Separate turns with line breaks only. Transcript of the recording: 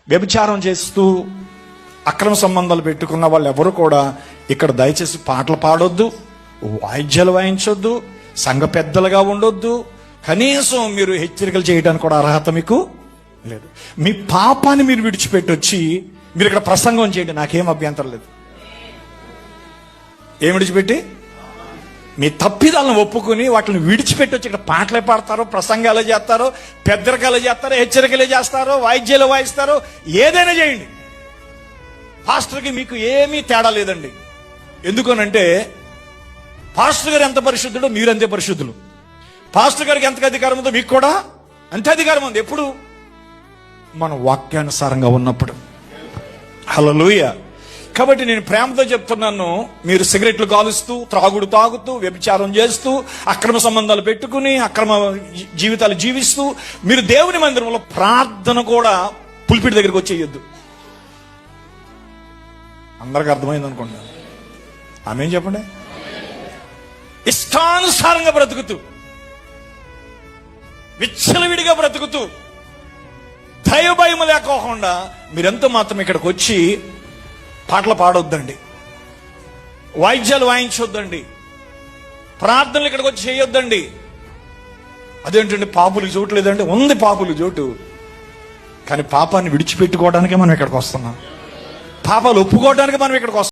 వ్యభిచారం చేస్తూ అక్రమ సంబంధాలు పెట్టుకున్న వాళ్ళు ఎవరు కూడా ఇక్కడ దయచేసి పాటలు పాడొద్దు, వాయిద్యాలు వాయించొద్దు, సంఘ పెద్దలుగా ఉండొద్దు. కనీసం మీరు హెచ్చరికలు చేయడానికి కూడా అర్హత మీకు లేదు. మీ పాపాన్ని మీరు విడిచిపెట్టొచ్చి మీరు ఇక్కడ ప్రసంగం చేయండి, నాకేం అభ్యంతరం లేదు. ఏం విడిచిపెట్టి? మీ తప్పిదాలను ఒప్పుకొని వాటిని విడిచిపెట్టొచ్చి ఇక్కడ పాటలే పాడతారో, ప్రసంగాలు చేస్తారో, పెద్దరికాలు చేస్తారో, హెచ్చరికలే చేస్తారో, వాయిద్యాలు వాయిస్తారో, ఏదైనా చేయండి. పాస్టర్కి మీకు ఏమీ తేడా లేదండి. ఎందుకనంటే పాస్టర్ గారు ఎంత పరిశుద్ధుడో మీరు అంతే పరిశుద్ధులు. పాస్టర్ గారికి ఎంత అధికారం ఉందో మీకు కూడా అంతే అధికారం ఉంది. ఎప్పుడు? మన వాక్యానుసారంగా ఉన్నప్పుడు. హల్లెలూయా. కాబట్టి నేను ప్రేమతో చెప్తున్నాను, మీరు సిగరెట్లు కాలుస్తూ, త్రాగుడు తాగుతూ, వ్యభిచారం చేస్తూ, అక్రమ సంబంధాలు పెట్టుకుని అక్రమ జీవితాలు జీవిస్తూ మీరు దేవుని మందిరంలో ప్రార్థన కూడా పులిపిడి దగ్గరికి వచ్చేయొద్దు. అందరికి అర్థమైంది అనుకోండి. ఆమేన్ చెప్పండి. ఇష్టానుసారంగా బ్రతుకుతూ, విచ్చలవిడిగా బ్రతుకుతూ, దైవ భయం లేకోకుండా మీరెంతో మాత్రం ఇక్కడికి వచ్చి పాటలు పాడొద్దండి, వాయిద్యాలు వాయించొద్దండి, ప్రార్థనలు ఇక్కడికి వచ్చి చేయొద్దండి. అదేంటండి పాపులకు చోటు లేదంటే ఉంది, పాపులు చోటు. కానీ పాపాన్ని విడిచిపెట్టుకోవడానికే మనం ఇక్కడికి వస్తున్నాం, పాపాలు ఒప్పుకోవడానికి మనం ఇక్కడికి వస్తున్నాం.